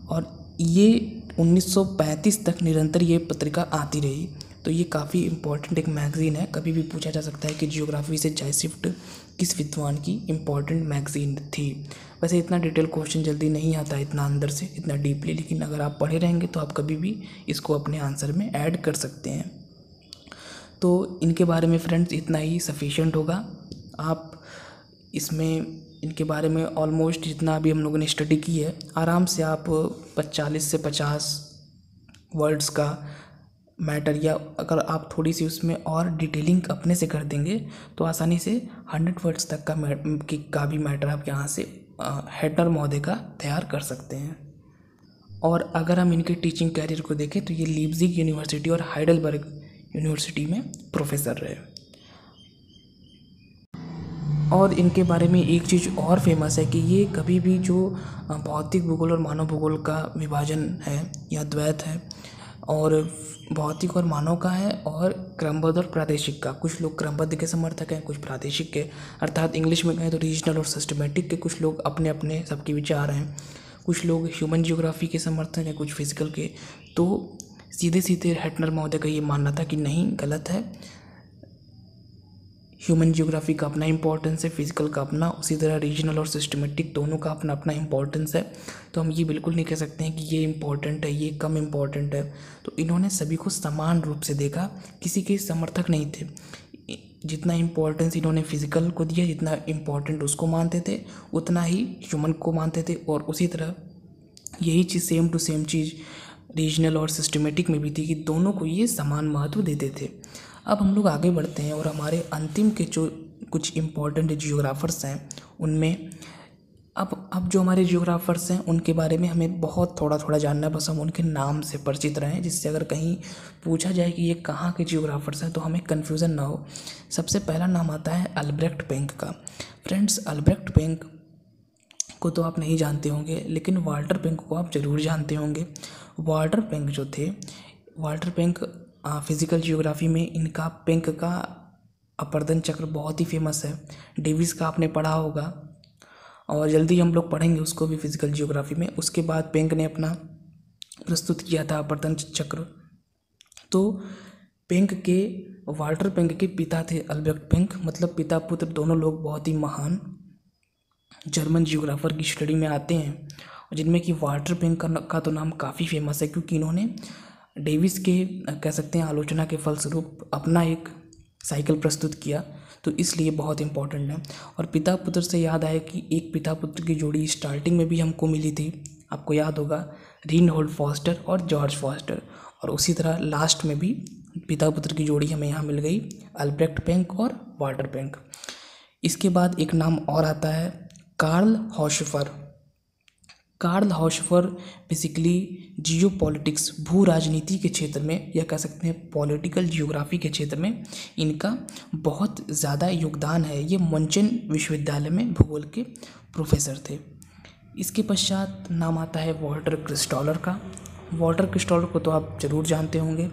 और ये 1935 तक निरंतर ये पत्रिका आती रही। तो ये काफ़ी इम्पोर्टेंट एक मैगज़ीन है। कभी भी पूछा जा सकता है कि जियोग्राफी से जायशिफ्ट किस विद्वान की इम्पोर्टेंट मैगज़ीन थी। वैसे इतना डिटेल क्वेश्चन जल्दी नहीं आता इतना अंदर से, इतना डीपली, लेकिन अगर आप पढ़े रहेंगे तो आप कभी भी इसको अपने आंसर में ऐड कर सकते हैं। तो इनके बारे में फ्रेंड्स इतना ही सफिशिएंट होगा। आप इसमें इनके बारे में ऑलमोस्ट जितना अभी हम लोगों ने स्टडी की है, आराम से आप 40 से 50 वर्ड्स का मैटर, या अगर आप थोड़ी सी उसमें और डिटेलिंग अपने से कर देंगे तो आसानी से 100 वर्ड्स तक का भी मैटर आप यहाँ से हेटनर महोदय का तैयार कर सकते हैं। और अगर हम इनके टीचिंग कैरियर को देखें तो ये लीप्जिग यूनिवर्सिटी और हाइडेलबर्ग यूनिवर्सिटी में प्रोफेसर रहे। और इनके बारे में एक चीज़ और फेमस है कि ये कभी भी जो भौतिक भूगोल और मानव भूगोल का विभाजन है या द्वैत है, और भौतिक और मानव का है, और क्रमबद्ध और प्रादेशिक का, कुछ लोग क्रमबद्ध के समर्थक हैं, कुछ प्रादेशिक के, अर्थात इंग्लिश में कहें तो रीजनल और सिस्टमेटिक के कुछ लोग अपने अपने सबके विचार हैं। कुछ लोग ह्यूमन जियोग्राफी के समर्थक हैं, कुछ फिजिकल के। तो सीधे सीधे हेटनर महोदय का ये मानना था कि नहीं, गलत है, ह्यूमन जियोग्राफी का अपना इम्पोर्टेंस है, फिजिकल का अपना, उसी तरह रीजनल और सिस्टमेटिक दोनों का अपना अपना इम्पोर्टेंस है। तो हम ये बिल्कुल नहीं कह सकते हैं कि ये इम्पोर्टेंट है, ये कम इम्पोर्टेंट है। तो इन्होंने सभी को समान रूप से देखा, किसी के समर्थक नहीं थे। जितना इम्पोर्टेंस इन्होंने फिजिकल को दिया, जितना इम्पोर्टेंट उसको मानते थे, उतना ही ह्यूमन को मानते थे। और उसी तरह यही चीज़ सेम टू सेम चीज़ रीजनल और सिस्टमेटिक में भी थी कि दोनों को ये समान महत्व देते थे। अब हम लोग आगे बढ़ते हैं और हमारे अंतिम के जो कुछ इम्पोर्टेंट जियोग्राफर्स हैं उनमें अब जो हमारे जियोग्राफर्स हैं उनके बारे में हमें बहुत थोड़ा थोड़ा जानना है, बस हम उनके नाम से परिचित रहें, जिससे अगर कहीं पूछा जाए कि ये कहाँ के जियोग्राफर्स हैं तो हमें कन्फ्यूज़न ना हो। सबसे पहला नाम आता है अल्ब्रेक्ट बेंक का। फ्रेंड्स, अल्ब्रेक्ट बेंक को तो आप नहीं जानते होंगे, लेकिन वाल्टर बेंक को आप ज़रूर जानते होंगे। वाल्टर बेंक जो थे, वाल्टर बेंक फिज़िकल जियोग्राफी में इनका बेंक का अपर्दन चक्र बहुत ही फेमस है। डेविस का आपने पढ़ा होगा और जल्दी हम लोग पढ़ेंगे उसको भी फिज़िकल जियोग्राफी में। उसके बाद बेंक ने अपना प्रस्तुत किया था अपर्दन चक्र। तो बेंक के वाल्टर बेंक के पिता थे अल्ब्रेक्ट बेंक, मतलब पिता पुत्र दोनों लोग बहुत ही महान जर्मन जियोग्राफर की श्रेणी में आते हैं, जिनमें कि वाल्टर बेंक का तो नाम काफ़ी फेमस है क्योंकि इन्होंने डेविस के कह सकते हैं आलोचना के फलस्वरूप अपना एक साइकिल प्रस्तुत किया, तो इसलिए बहुत इंपॉर्टेंट है। और पिता पुत्र से याद आया कि एक पिता पुत्र की जोड़ी स्टार्टिंग में भी हमको मिली थी, आपको याद होगा, रीनहोल्ड फॉस्टर और जॉर्ज फॉस्टर। और उसी तरह लास्ट में भी पिता पुत्र की जोड़ी हमें यहाँ मिल गई, अल्ब्रेक्ट बेंक और वाल्टर बेंक। इसके बाद एक नाम और आता है कार्ल हॉशफर। कार्ल हॉशफर बेसिकली जियोपॉलिटिक्स, भू राजनीति के क्षेत्र में, या कह सकते हैं पॉलिटिकल जियोग्राफी के क्षेत्र में इनका बहुत ज़्यादा योगदान है। ये मुंचेन विश्वविद्यालय में भूगोल के प्रोफेसर थे। इसके पश्चात नाम आता है वॉल्टर क्रिस्टॉलर का। वॉल्टर क्रिस्टॉलर को तो आप ज़रूर जानते होंगे।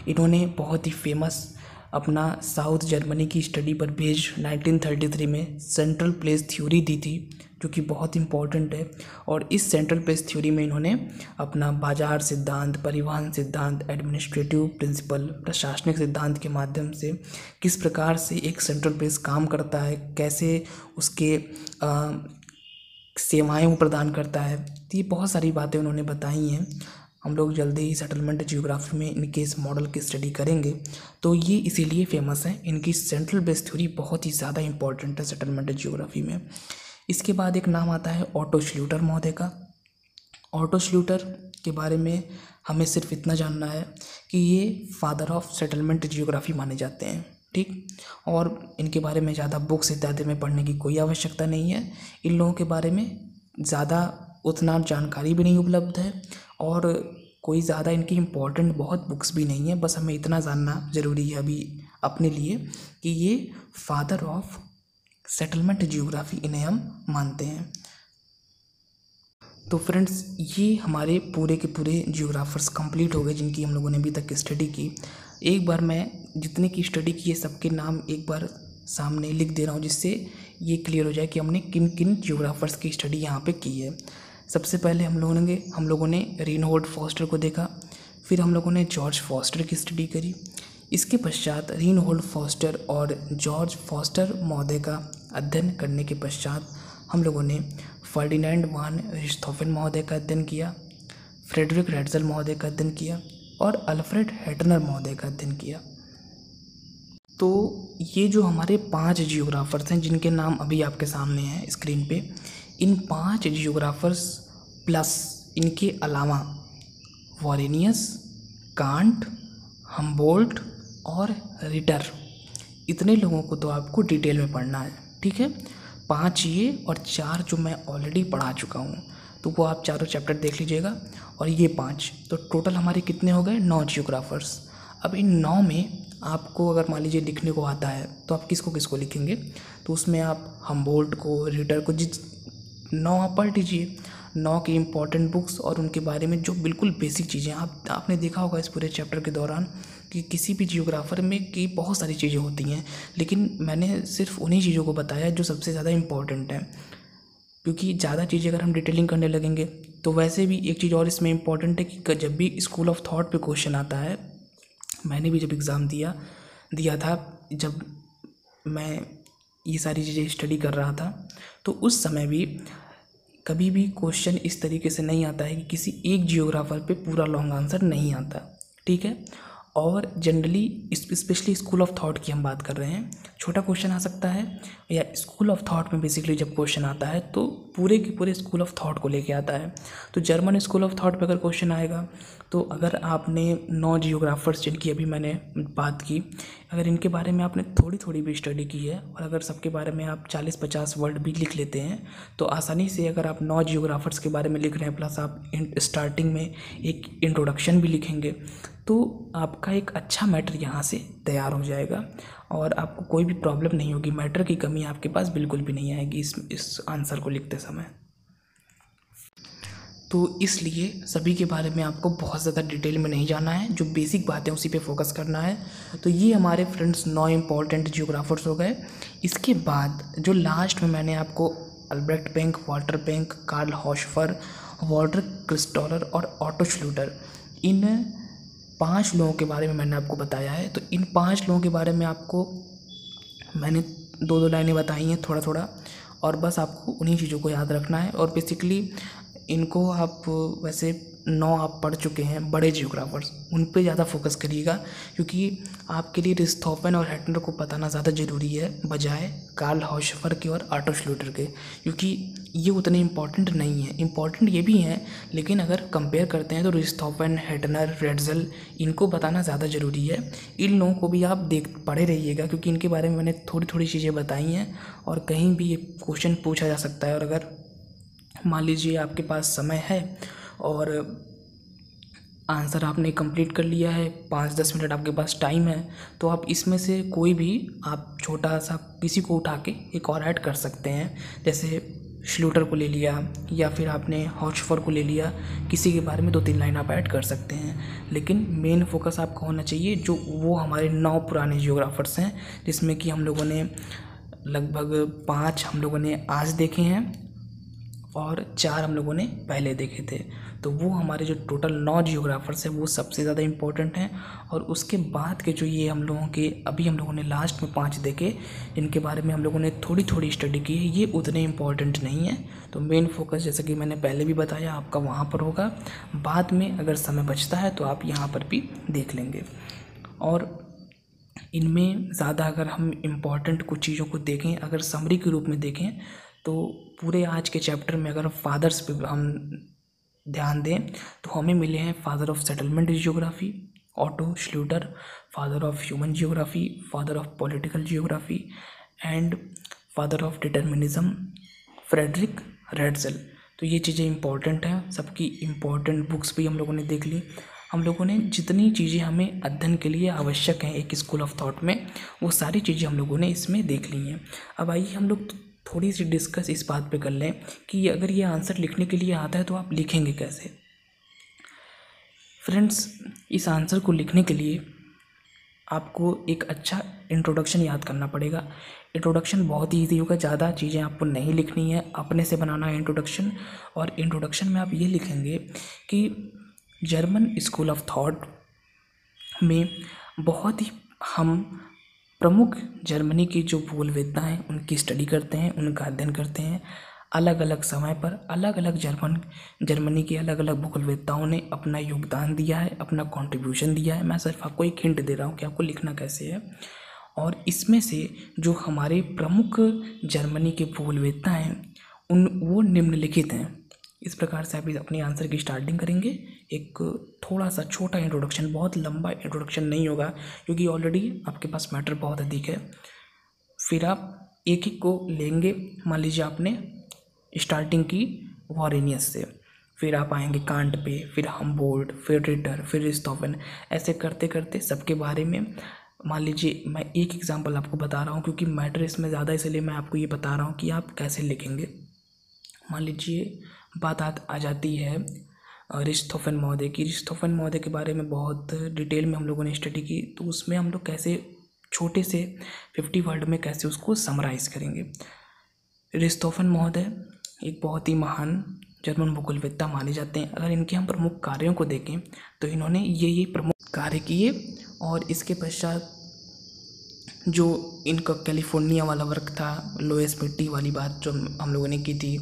इन्होंने बहुत ही फेमस अपना साउथ जर्मनी की स्टडी पर बेस्ड 1933 में सेंट्रल प्लेस थ्योरी दी थी, जो कि बहुत इंपॉर्टेंट है। और इस सेंट्रल प्लेस थ्योरी में इन्होंने अपना बाजार सिद्धांत, परिवहन सिद्धांत, एडमिनिस्ट्रेटिव प्रिंसिपल, प्रशासनिक सिद्धांत के माध्यम से किस प्रकार से एक सेंट्रल प्लेस काम करता है, कैसे उसके सेवाएं वो प्रदान करता है, तो ये बहुत सारी बातें उन्होंने बताई हैं। हम लोग जल्दी ही सेटलमेंट जियोग्राफी में इनके इस मॉडल की स्टडी करेंगे। तो ये इसीलिए फेमस है, इनकी सेंट्रल बेस थ्योरी बहुत ही ज़्यादा इंपॉर्टेंट है सेटलमेंट जियोग्राफी में। इसके बाद एक नाम आता है ऑटो श्ल्यूटर महोदय का। ऑटो श्ल्यूटर के बारे में हमें सिर्फ इतना जानना है कि ये फादर ऑफ सेटलमेंट जियोग्राफी माने जाते हैं, ठीक। और इनके बारे में ज़्यादा बुक्स इत्यादि में पढ़ने की कोई आवश्यकता नहीं है। इन लोगों के बारे में ज़्यादा उतना जानकारी भी नहीं उपलब्ध है और कोई ज़्यादा इनकी इम्पोर्टेंट बहुत बुक्स भी नहीं है। बस हमें इतना जानना ज़रूरी है अभी अपने लिए कि ये फादर ऑफ सेटलमेंट जियोग्राफी, इन्हें हम मानते हैं। तो फ्रेंड्स, ये हमारे पूरे के पूरे जियोग्राफर्स कंप्लीट हो गए जिनकी हम लोगों ने अभी तक स्टडी की। एक बार मैं जितने की स्टडी की है सबके नाम एक बार सामने लिख दे रहा हूँ, जिससे ये क्लियर हो जाए कि हमने किन किन जियोग्राफर्स की स्टडी यहाँ पे की है। सबसे पहले हम लोगों ने रीनहोल्ड फॉस्टर को देखा, फिर हम लोगों ने जॉर्ज फॉस्टर की स्टडी करी। इसके पश्चात रीनहोल्ड फॉस्टर और जॉर्ज फॉस्टर महोदय का अध्ययन करने के पश्चात हम लोगों ने फर्डिनेंड वान रिchthofen महोदय का अध्ययन किया, फ्रेडरिक रैट्ज़ल महोदय का अध्ययन किया और अल्फ्रेड हेटनर महोदय का अध्ययन किया। तो ये जो हमारे 5 जियोग्राफर्स हैं जिनके नाम अभी आपके सामने हैं स्क्रीन पे, इन 5 जियोग्राफर्स प्लस इनके अलावा वॉरेनियस, कांट, हम्बोल्ट और रिटर, इतने लोगों को तो आपको डिटेल में पढ़ना है, ठीक है। 5 ये और 4 जो मैं ऑलरेडी पढ़ा चुका हूँ, तो वो आप चारों चैप्टर देख लीजिएगा। और ये 5, तो टोटल हमारे कितने हो गए? 9 जियोग्राफर्स। अब इन 9 में आपको अगर मान लीजिए लिखने को आता है तो आप किसको किसको लिखेंगे? तो उसमें आप हम्बोल्ट को, रिटर को, 9 आप पढ़ लीजिए। 9 की इम्पॉर्टेंट बुक्स और उनके बारे में जो बिल्कुल बेसिक चीज़ें आपने देखा होगा इस पूरे चैप्टर के दौरान कि किसी भी जियोग्राफर में की बहुत सारी चीज़ें होती हैं, लेकिन मैंने सिर्फ उन्हीं चीज़ों को बताया जो सबसे ज़्यादा इम्पॉर्टेंट है, क्योंकि ज़्यादा चीज़ें अगर हम डिटेलिंग करने लगेंगे तो वैसे भी एक चीज़ और इसमें इम्पॉर्टेंट है कि जब भी स्कूल ऑफ थॉट पे क्वेश्चन आता है, मैंने भी जब एग्ज़ाम दिया था, जब मैं ये सारी चीज़ें स्टडी कर रहा था, तो उस समय भी कभी भी क्वेश्चन इस तरीके से नहीं आता है कि किसी एक जियोग्राफर पे पूरा लॉन्ग आंसर नहीं आता, ठीक है। और generally specially school of thought की हम बात कर रहे हैं, छोटा क्वेश्चन आ सकता है, या स्कूल ऑफ थॉट में बेसिकली जब क्वेश्चन आता है तो पूरे के पूरे स्कूल ऑफ थॉट को लेके आता है। तो जर्मन स्कूल ऑफ थॉट पे अगर क्वेश्चन आएगा, तो अगर आपने 9 जियोग्राफर्स जिनकी अभी मैंने बात की, अगर इनके बारे में आपने थोड़ी थोड़ी भी स्टडी की है, और अगर सबके बारे में आप 40-50 वर्ड भी लिख लेते हैं, तो आसानी से अगर आप 9 जियोग्राफर्स के बारे में लिख रहे हैं, प्लस आप स्टार्टिंग में एक इंट्रोडक्शन भी लिखेंगे, तो आपका एक अच्छा मैटर यहाँ से तैयार हो जाएगा, और आपको कोई भी प्रॉब्लम नहीं होगी। मैटर की कमी आपके पास बिल्कुल भी नहीं आएगी इस आंसर को लिखते समय। तो इसलिए सभी के बारे में आपको बहुत ज़्यादा डिटेल में नहीं जाना है, जो बेसिक बातें उसी पे फोकस करना है। तो ये हमारे फ्रेंड्स 9 इम्पॉर्टेंट जियोग्राफर्स हो गए। इसके बाद जो लास्ट में मैंने आपको Albrecht Penck, Walter Penck, Karl Haushofer, Walter Christaller और ऑटो श्लूटर, इन 5 लोगों के बारे में मैंने आपको बताया है। तो इन 5 लोगों के बारे में आपको मैंने 2-2 लाइनें बताई हैं थोड़ा थोड़ा, और बस आपको उन्हीं चीज़ों को याद रखना है। और बेसिकली इनको आप वैसे 9 आप पढ़ चुके हैं बड़े जियोग्राफर्स, उन पे ज़्यादा फोकस करिएगा, क्योंकि आपके लिए रिस्थोफेन और हेटनर को बताना ज़्यादा ज़रूरी है बजाय कार्ल हॉशफर के और ऑटो श्लूटर के, क्योंकि ये उतने इम्पॉर्टेंट नहीं है। इम्पॉर्टेंट ये भी हैं, लेकिन अगर कंपेयर करते हैं तो रिस्थोफेन, हेटनर, रेड्जल, इनको बताना ज़्यादा ज़रूरी है। इन लोगों को भी आप पढ़े रहिएगा, क्योंकि इनके बारे में मैंने थोड़ी थोड़ी चीज़ें बताई हैं, और कहीं भी ये क्वेश्चन पूछा जा सकता है। और अगर मान लीजिए आपके पास समय है और आंसर आपने कंप्लीट कर लिया है, 5-10 मिनट आपके पास टाइम है, तो आप इसमें से कोई भी आप छोटा सा किसी को उठा के एक और ऐड कर सकते हैं। जैसे श्लूटर को ले लिया, या फिर आपने हॉशफर को ले लिया, किसी के बारे में 2-3 लाइन आप ऐड कर सकते हैं। लेकिन मेन फोकस आपका होना चाहिए जो वो हमारे 9 पुराने जियोग्राफर्स हैं, जिसमें कि हम लोगों ने लगभग 5 हम लोगों ने आज देखे हैं और 4 हम लोगों ने पहले देखे थे। तो वो हमारे जो टोटल 9 जियोग्राफर्स हैं वो सबसे ज़्यादा इम्पोर्टेंट हैं। और उसके बाद के जो ये हम लोगों के अभी हम लोगों ने लास्ट में 5 देखे, इनके बारे में हम लोगों ने थोड़ी थोड़ी स्टडी की है, ये उतने इम्पोर्टेंट नहीं है। तो मेन फोकस जैसे कि मैंने पहले भी बताया आपका वहाँ पर होगा, बाद में अगर समय बचता है तो आप यहाँ पर भी देख लेंगे। और इनमें ज़्यादा अगर हम इम्पॉर्टेंट कुछ चीज़ों को देखें, अगर समरी के रूप में देखें, तो पूरे आज के चैप्टर में अगर फादर्स पे हम ध्यान दें तो हमें मिले हैं father of settlement geography Otto Schluter, father of human geography, father of political geography and father of determinism Friedrich Ratzel. तो ये चीज़ें इंपॉर्टेंट हैं, सबकी इम्पॉर्टेंट बुक्स भी हम लोगों ने देख ली। हम लोगों ने जितनी चीज़ें हमें अध्ययन के लिए आवश्यक हैं एक स्कूल ऑफ थॉट में, वो सारी चीज़ें हम लोगों ने इसमें देख ली हैं। अब आइए हम लोग थोड़ी सी डिस्कस इस बात पे कर लें कि अगर ये आंसर लिखने के लिए आता है तो आप लिखेंगे कैसे। फ्रेंड्स, इस आंसर को लिखने के लिए आपको एक अच्छा इंट्रोडक्शन याद करना पड़ेगा। इंट्रोडक्शन बहुत ही ईजी होगा, ज़्यादा चीज़ें आपको नहीं लिखनी है, अपने से बनाना है इंट्रोडक्शन। और इंट्रोडक्शन में आप ये लिखेंगे कि जर्मन स्कूल ऑफ थॉट में बहुत ही हम प्रमुख जर्मनी की जो भूगोलवेत्ता हैं उनकी स्टडी करते हैं, उनका अध्ययन करते हैं। अलग अलग समय पर अलग अलग जर्मनी के अलग अलग भूगोलवेत्ताओं ने अपना योगदान दिया है, अपना कंट्रीब्यूशन दिया है। मैं सिर्फ आपको एक हिंट दे रहा हूँ कि आपको लिखना कैसे है। और इसमें से जो हमारे प्रमुख जर्मनी के भूगोलवेत्ता हैं वो निम्नलिखित हैं। इस प्रकार से आप अपने आंसर की स्टार्टिंग करेंगे। एक थोड़ा सा छोटा इंट्रोडक्शन, बहुत लंबा इंट्रोडक्शन नहीं होगा क्योंकि ऑलरेडी आपके पास मैटर बहुत अधिक है। फिर आप एक एक को लेंगे। मान लीजिए आपने स्टार्टिंग की वॉरेनियस से, फिर आप आएंगे कांट पे, फिर हम्बोल्ट, फिर रिटर, फिर रिस्थोफेन, ऐसे करते करते सबके बारे में। मान लीजिए मैं एक एग्जांपल आपको बता रहा हूँ क्योंकि मैटर इसमें ज़्यादा, इसलिए मैं आपको ये बता रहा हूँ कि आप कैसे लिखेंगे। मान लीजिए बात आ जाती है रिस्थोफेन महोदय की। रिस्थोफेन महोदय के बारे में बहुत डिटेल में हम लोगों ने स्टडी की, तो उसमें हम लोग कैसे छोटे से 50 वर्ड में कैसे उसको समराइज़ करेंगे। रिस्थोफेन महोदय एक बहुत ही महान जर्मन भूगोलवेत्ता माने जाते हैं। अगर इनके हम प्रमुख कार्यों को देखें तो इन्होंने ये प्रमुख कार्य किए। और इसके पश्चात जो इनका कैलिफोर्निया वाला वर्क था, लोएस मिट्टी वाली बात जो हम लोगों ने की थी,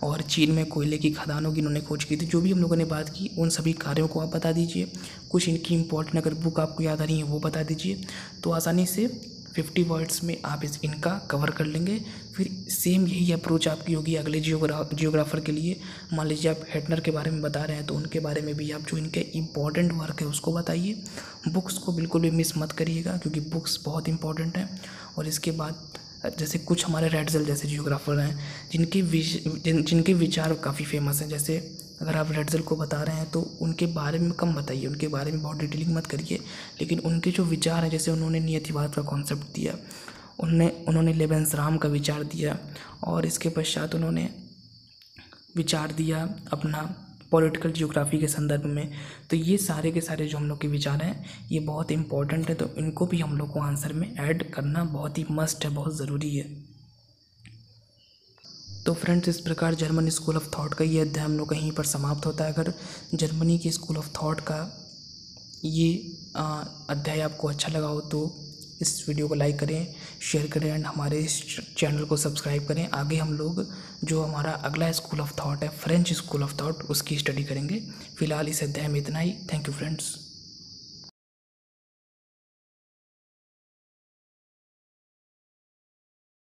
और चीन में कोयले की खदानों की इन्होंने खोज की थी, जो भी हम लोगों ने बात की उन सभी कार्यों को आप बता दीजिए। कुछ इनकी इंपॉर्टेंट अगर बुक आपको याद आ रही है वो बता दीजिए, तो आसानी से 50 वर्ड्स में आप इनका कवर कर लेंगे। फिर सेम यही अप्रोच आपकी होगी अगले जियोग्राफर के लिए। मान लीजिए आप हेटनर के बारे में बता रहे हैं तो उनके बारे में भी आप जो इनके इंपॉर्टेंट वर्क है उसको बताइए। बुक्स को बिल्कुल भी मिस मत करिएगा क्योंकि बुक्स बहुत इंपॉर्टेंट हैं। और इसके बाद जैसे कुछ हमारे रेडजल जैसे जियोग्राफर हैं जिनके विचार काफ़ी फेमस हैं। जैसे अगर आप रेडजल को बता रहे हैं तो उनके बारे में कम बताइए, उनके बारे में बहुत डिटेलिंग मत करिए, लेकिन उनके जो विचार हैं, जैसे उन्होंने नियतिवाद का कॉन्सेप्ट दिया, उन्होंने लेबेंसराम का विचार दिया, और इसके पश्चात उन्होंने विचार दिया अपना पॉलिटिकल जियोग्राफी के संदर्भ में। तो ये सारे के सारे जो हम लोग के विचार हैं ये बहुत इंपॉर्टेंट है, तो इनको भी हम लोग को आंसर में ऐड करना बहुत ही मस्ट है, बहुत ज़रूरी है। तो फ्रेंड्स, इस प्रकार जर्मन स्कूल ऑफ थॉट का ये अध्याय हम लोग कहीं पर समाप्त होता है। अगर जर्मनी के स्कूल ऑफ थॉट का ये अध्याय आपको अच्छा लगा हो तो इस वीडियो को लाइक करें, शेयर करें एंड हमारे इस चैनल को सब्सक्राइब करें। आगे हम लोग जो हमारा अगला स्कूल ऑफ थॉट है, फ्रेंच स्कूल ऑफ थॉट, उसकी स्टडी करेंगे। फिलहाल इस अध्याय में इतना ही। Thank you friends.